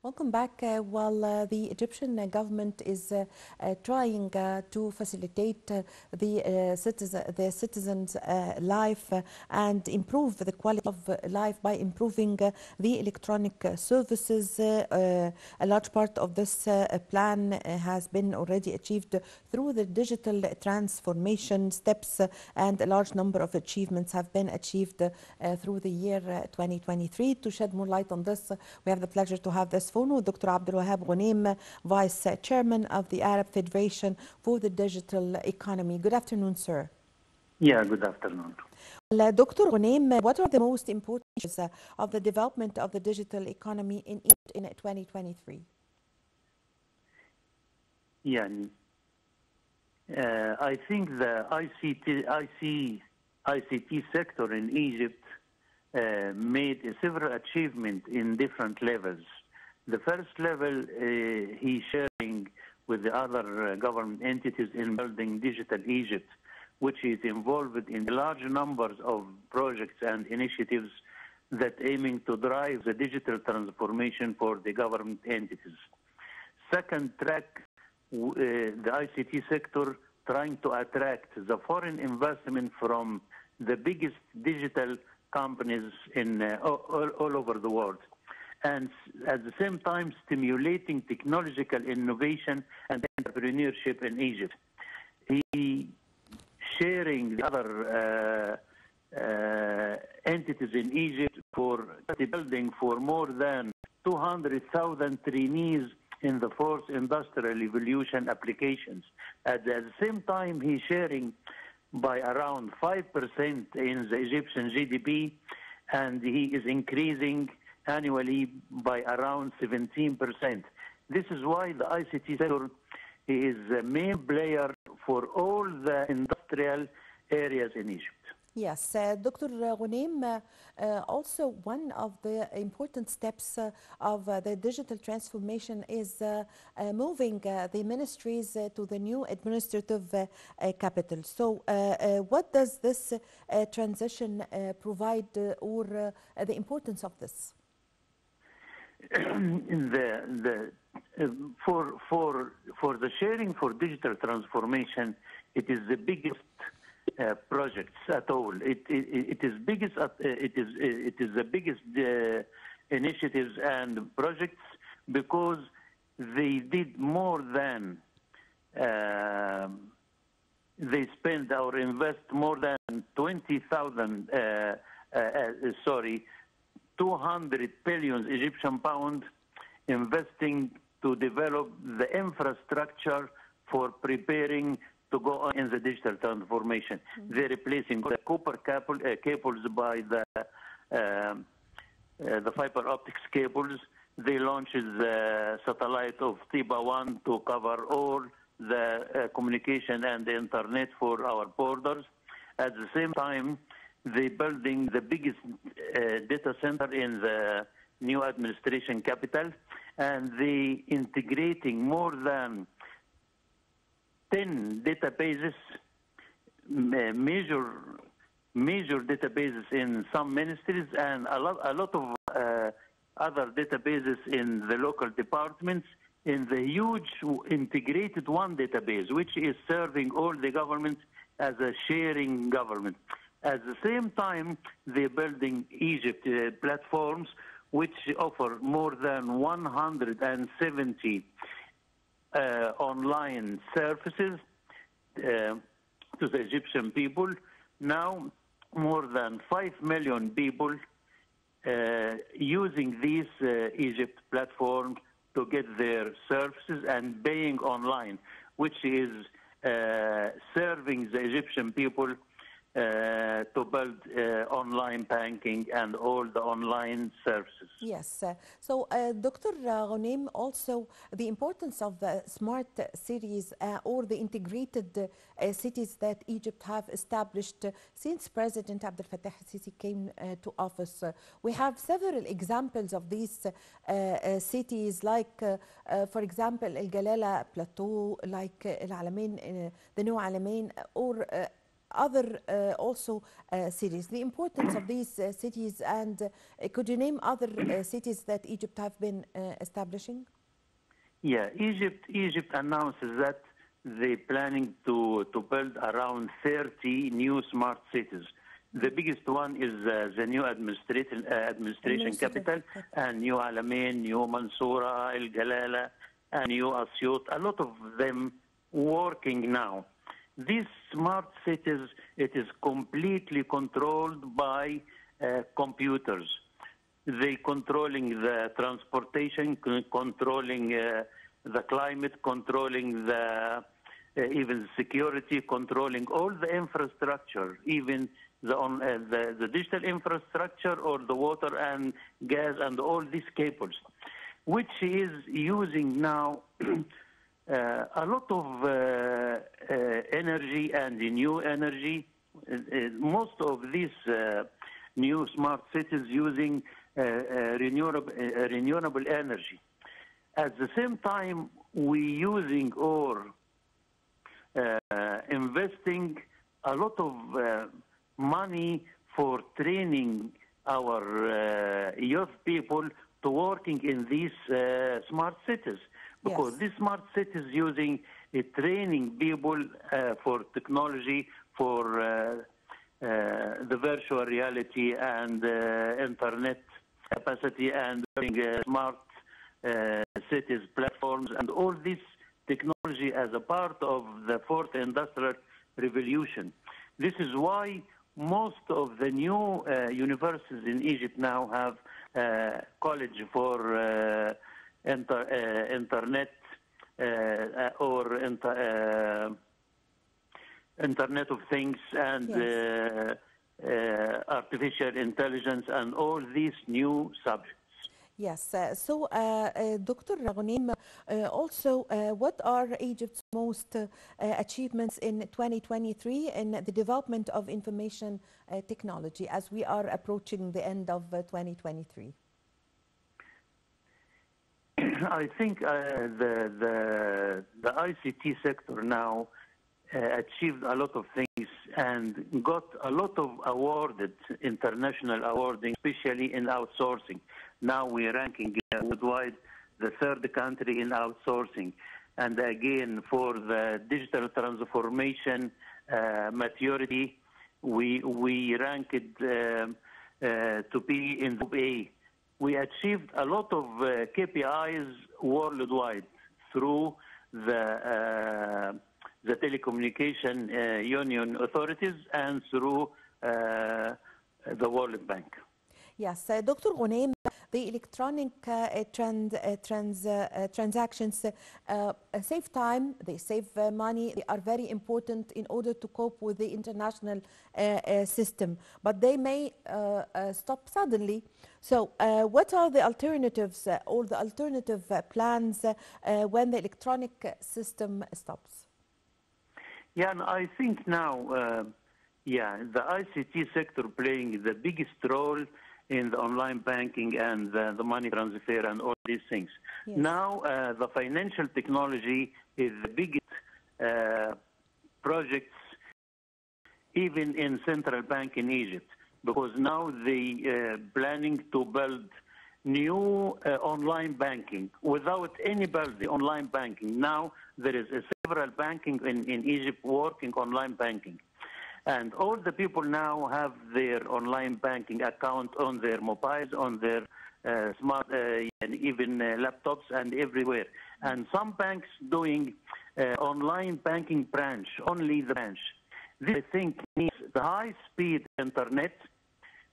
Welcome back. While the Egyptian government is trying to facilitate the citizens' life and improve the quality of life by improving the electronic services, a large part of this plan has been already achieved through the digital transformation steps, and a large number of achievements have been achieved through the year 2023. To shed more light on this, we have the pleasure to have this phone with Dr. Abdel Ghoneim, Vice Chairman of the Arab Federation for the Digital Economy. Good afternoon, sir. Yeah, good afternoon. Dr. Ghoneim, what are the most important issues of the development of the digital economy in Egypt in 2023? Yeah, I think the ICT sector in Egypt made several achievements in different levels. The first level, he's sharing with the other government entities in building Digital Egypt, which is involved in large numbers of projects and initiatives that aiming to drive the digital transformation for the government entities. Second track, the ICT sector trying to attract the foreign investment from the biggest digital companies in all over the world, and at the same time stimulating technological innovation and entrepreneurship in Egypt. He sharing the other entities in Egypt for building for more than 200,000 trainees in the fourth industrial revolution applications. At the same time, he's sharing by around 5% in the Egyptian GDP, and he is increasing annually by around 17%. This is why the ICT sector is the main player for all the industrial areas in Egypt. Yes, Dr. Ghoneim, also one of the important steps of the digital transformation is moving the ministries to the new administrative capital. So what does this transition provide, or the importance of this? For the sharing for digital transformation, it is the biggest projects at all. It is the biggest initiatives and projects because they did more than they spend or invest more than 200 billion Egyptian pound investing to develop the infrastructure for preparing to go on in the digital transformation. Mm-hmm. They're replacing the copper cables by the fiber optics cables. They launched the satellite of Tiba-1 to cover all the communication and the internet for our borders. At the same time, they're building the biggest data center in the new administration capital, and they integrating more than 10 databases, major databases in some ministries, and a lot of other databases in the local departments, in the huge integrated one database, which is serving all the governments as a sharing government. At the same time, they're building Egypt platforms, which offer more than 170 online services to the Egyptian people. Now, more than 5 million people using these Egypt platforms to get their services and paying online, which is serving the Egyptian people to build online banking and all the online services. Yes. So, Dr. Ghoneim, also the importance of the smart cities or the integrated cities that Egypt have established since President Abdel al-Sisi came to office. We have several examples of these cities, like, for example, El Galala Plateau, like El Alamein, the New Alamein, or other also cities. The importance of these cities, and could you name other cities that Egypt have been establishing? Yeah, Egypt announces that they're planning to build around 30 new smart cities. The biggest one is the new administration capital, and New Alamein, New Mansoura, El Galala, and New Asyut. A lot of them working now. These smart cities, it is completely controlled by computers. They controlling the transportation, controlling the climate, controlling the even security, controlling all the infrastructure, even the digital infrastructure or the water and gas and all these cables, which is using now a lot of energy and new energy. Most of these new smart cities using renewable energy. At the same time, we using or investing a lot of money for training our youth people to working in these smart cities, because these smart cities using training people for technology, for the virtual reality and internet capacity, and smart cities platforms, and all this technology as a part of the fourth industrial revolution. This is why most of the new universities in Egypt now have college for internet or Internet of Things and artificial intelligence and all these new subjects. Yes. So, Dr. Ghoneim, also, what are Egypt's most achievements in 2023 in the development of information technology as we are approaching the end of 2023? I think the ICT sector now achieved a lot of things and got a lot of awarded international awarding, especially in outsourcing. Now we're ranking worldwide the third country in outsourcing. And again, for the digital transformation maturity, we ranked to be in Group A. We achieved a lot of KPIs worldwide through the telecommunication union authorities and through the World Bank. Yes, Dr. Ghoneim, the electronic transactions save time, they save money, they are very important in order to cope with the international system, but they may stop suddenly. So what are the alternatives or the alternative plans when the electronic system stops? Yeah, and I think now, the ICT sector playing the biggest role in the online banking and the money transfer and all these things. Yes. Now, the financial technology is the biggest projects even in central bank in Egypt, because now they planning to build new online banking without any building, online banking. Now there is several banking in Egypt working online banking. And all the people now have their online banking account on their mobiles, on their smart, and even laptops and everywhere. And some banks doing online banking branch, only the branch. This, I think, needs the high-speed internet,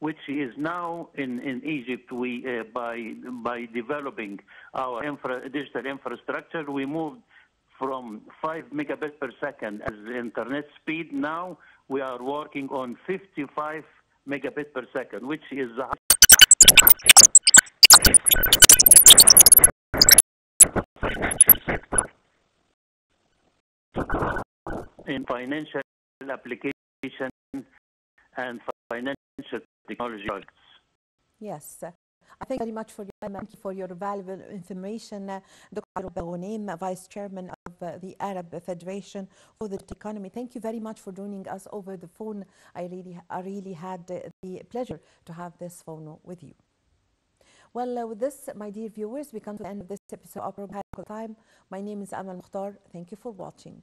which is now in Egypt. We by developing our digital infrastructure, we moved from 5 megabits per second as internet speed. Now we are working on 55 megabits per second, which is the financial sector. In financial application and financial technology. Yes. I thank you very much for your time. Thank you for your valuable information, Dr. Ghoneim, Vice Chairman of the Arab Federation for the economy. Thank you very much for joining us over the phone. I really had the pleasure to have this phone with you. Well, with this, my dear viewers, we come to the end of this episode of Program Time. My name is Amal Mukhtar. Thank you for watching.